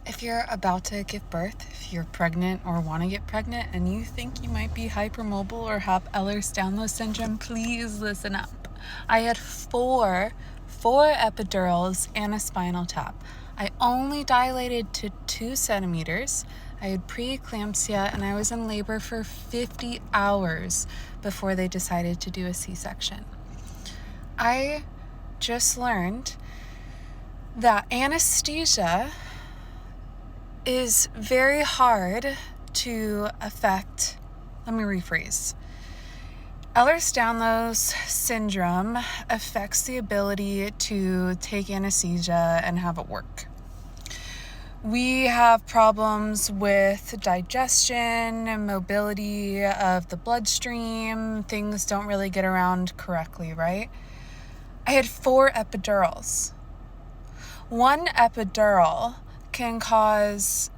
If you're about to give birth, if you're pregnant or want to get pregnant and you think you might be hypermobile or have Ehlers-Danlos syndrome, please listen up. I had four epidurals and a spinal tap. I only dilated to 2 centimeters. I had preeclampsia and I was in labor for 50 hours before they decided to do a C-section. I just learned that anesthesia is very hard to affect. Let me rephrase. Ehlers-Danlos syndrome affects the ability to take anesthesia and have it work. We have problems with digestion and mobility of the bloodstream. Things don't really get around correctly, right? I had 4 epidurals. One epidural can cause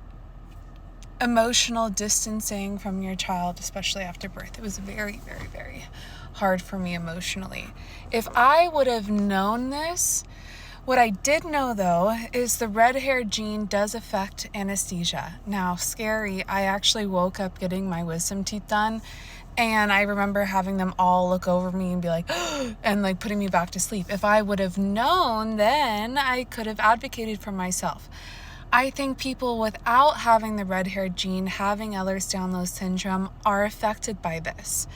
emotional distancing from your child, especially after birth. It was very, very, very hard for me emotionally. If I would have known this, what I did know though is the red hair gene does affect anesthesia. Now, scary, I actually woke up getting my wisdom teeth done, and I remember having them all look over me and be like, and like putting me back to sleep. If I would have known, then I could have advocated for myself. I think people without having the red hair gene, having Ehlers-Danlos syndrome, are affected by this.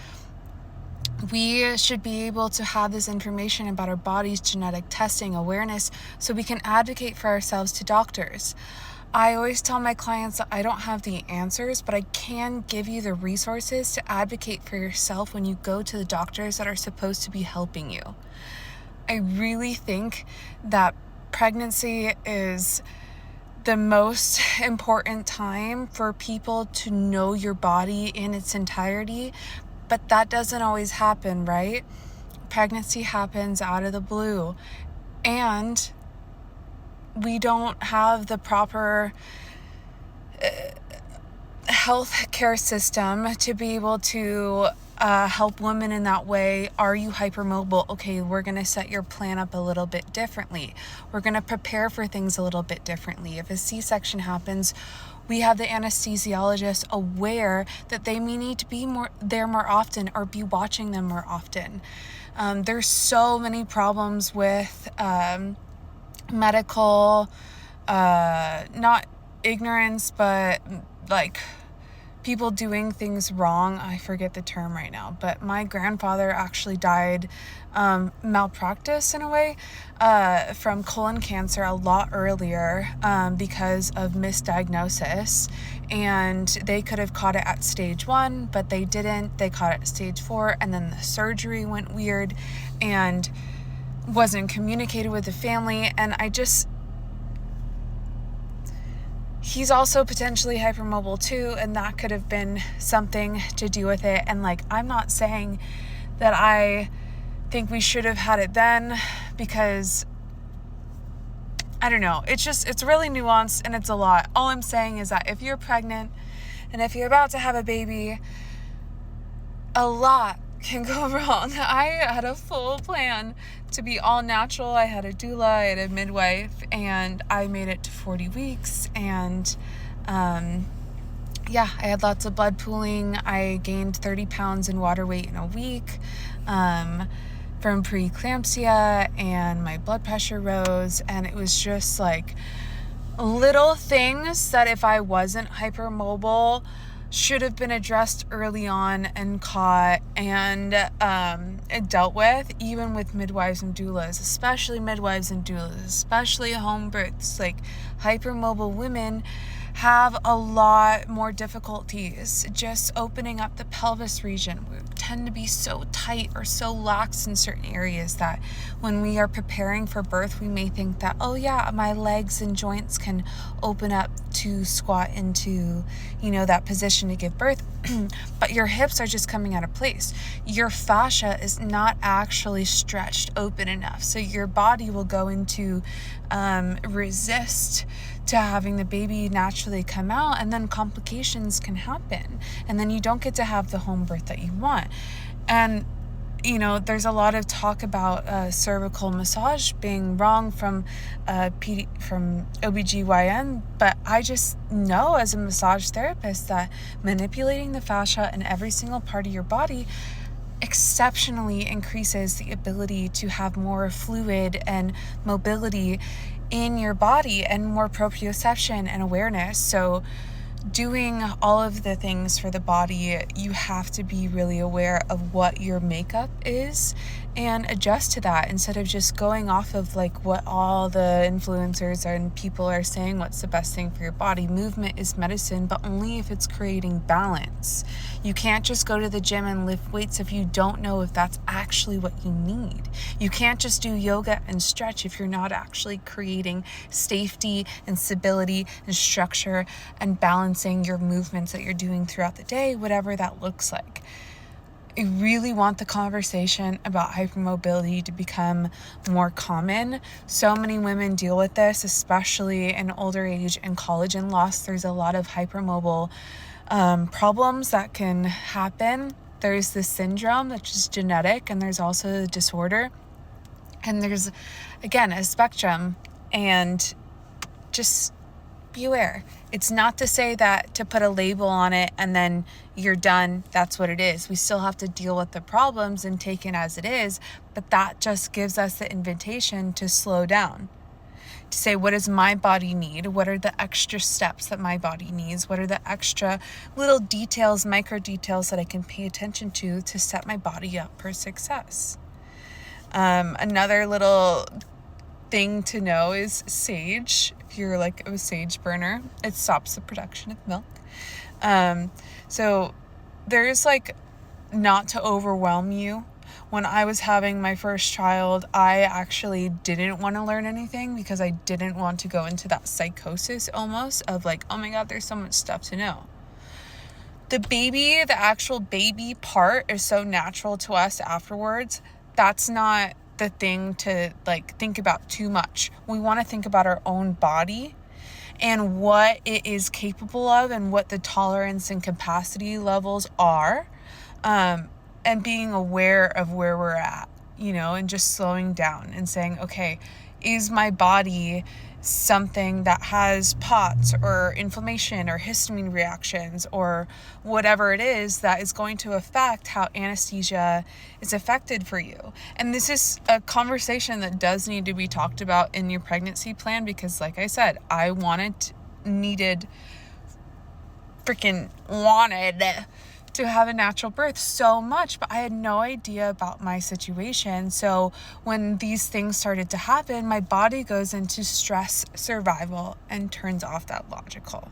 We should be able to have this information about our body's genetic testing awareness so we can advocate for ourselves to doctors. I always tell my clients that I don't have the answers, but I can give you the resources to advocate for yourself when you go to the doctors that are supposed to be helping you. I really think that pregnancy is the most important time for people to know your body in its entirety, but that doesn't always happen, right? Pregnancy happens out of the blue, and we don't have the proper health care system to be able to help women in that way. Are you hypermobile? Okay, we're going to set your plan up a little bit differently. We're going to prepare for things a little bit differently. If a C-section happens, we have the anesthesiologist aware that they may need to be there more often or be watching them more often. There's so many problems with medical, not ignorance, but like people doing things wrong. I forget the term right now, but my grandfather actually died malpractice in a way from colon cancer a lot earlier because of misdiagnosis, and they could have caught it at stage 1, but they didn't. They caught it at stage 4, and then the surgery went weird and wasn't communicated with the family. And he's also potentially hypermobile too, and that could have been something to do with it. And like, I'm not saying that I think we should have had it then, because I don't know. It's really nuanced and it's a lot. All I'm saying is that if you're pregnant and if you're about to have a baby, a lot can go wrong. I had a full plan to be all natural. I had a doula, I had a midwife, and I made it to 40 weeks. And I had lots of blood pooling. I gained 30 pounds in water weight in a week from preeclampsia, and my blood pressure rose. And it was just like little things that if I wasn't hypermobile should have been addressed early on and caught and dealt with, even with midwives and doulas, especially midwives and doulas, especially home births. Like, hypermobile women have a lot more difficulties just opening up the pelvis region. We tend to be so tight or so lax in certain areas that when we are preparing for birth, we may think that, oh yeah, my legs and joints can open up to squat into, that position to give birth. But your hips are just coming out of place. Your fascia is not actually stretched open enough. So your body will go into resist to having the baby naturally come out, and then complications can happen, and then you don't get to have the home birth that you want. And there's a lot of talk about cervical massage being wrong from from OBGYN, but I just know as a massage therapist that manipulating the fascia in every single part of your body exceptionally increases the ability to have more fluid and mobility in your body and more proprioception and awareness. So doing all of the things for the body, you have to be really aware of what your makeup is and adjust to that instead of just going off of like what all the influencers and people are saying what's the best thing for your body. Movement is medicine, but only if it's creating balance. You can't just go to the gym and lift weights if you don't know if that's actually what you need. You can't just do yoga and stretch if you're not actually creating safety and stability and structure and balancing your movements that you're doing throughout the day, whatever that looks like. I really want the conversation about hypermobility to become more common. So many women deal with this, especially in older age and collagen loss. There's a lot of hypermobile problems that can happen. There's the syndrome, which is genetic, and there's also the disorder. And there's, again, a spectrum. And just be aware. It's not to say that to put a label on it and then you're done, that's what it is. We still have to deal with the problems and take it as it is, but that just gives us the invitation to slow down. To say, what does my body need? What are the extra steps that my body needs? What are the extra little details, micro details that I can pay attention to set my body up for success? Another little thing to know is sage. If you're like a sage burner, it stops the production of milk. So there's like, not to overwhelm you. When I was having my first child, I actually didn't want to learn anything because I didn't want to go into that psychosis almost of like, oh my God, there's so much stuff to know. The actual baby part is so natural to us afterwards. That's not the thing to like think about too much. We want to think about our own body and what it is capable of and what the tolerance and capacity levels are. And being aware of where we're at, and just slowing down and saying, okay, is my body something that has POTS or inflammation or histamine reactions or whatever it is that is going to affect how anesthesia is affected for you? And this is a conversation that does need to be talked about in your pregnancy plan because, like I said, I wanted to have a natural birth so much, but I had no idea about my situation. So when these things started to happen, my body goes into stress survival and turns off that logical.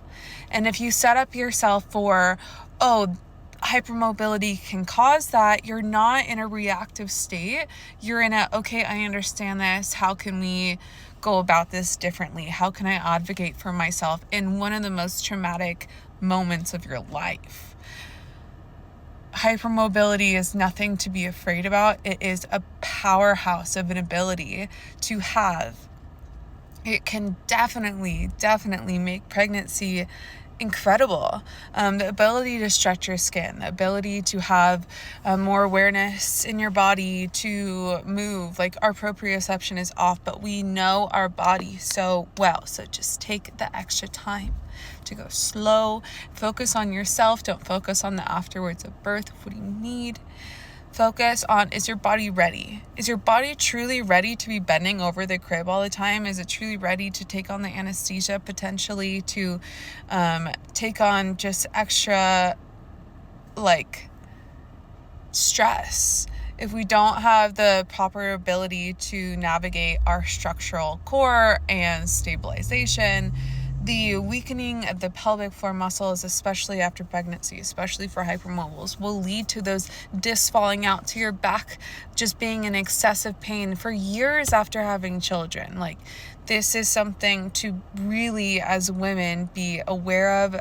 And if you set up yourself for, hypermobility can cause that, you're not in a reactive state. You're in a, okay, I understand this. How can we go about this differently? How can I advocate for myself in one of the most traumatic moments of your life? Hypermobility is nothing to be afraid about. It is a powerhouse of an ability to have. It can definitely make pregnancy incredible. The ability to stretch your skin, the ability to have more awareness in your body to move. Like, our proprioception is off, but we know our body so well. So just take the extra time to go slow. Focus on yourself. Don't focus on the afterwards of birth. What do you need? Focus on, is your body ready? Is your body truly ready to be bending over the crib all the time? Is it truly ready to take on the anesthesia, potentially to take on just extra stress? If we don't have the proper ability to navigate our structural core and stabilization, the weakening of the pelvic floor muscles, especially after pregnancy, especially for hypermobiles, will lead to those discs falling out, to your back just being in excessive pain for years after having children. This is something to really, as women, be aware of,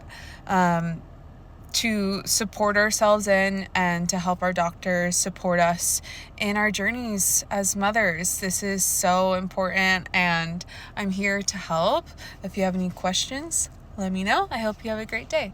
to support ourselves in, and to help our doctors support us in our journeys as mothers. This is so important, and I'm here to help. If you have any questions, let me know. I hope you have a great day.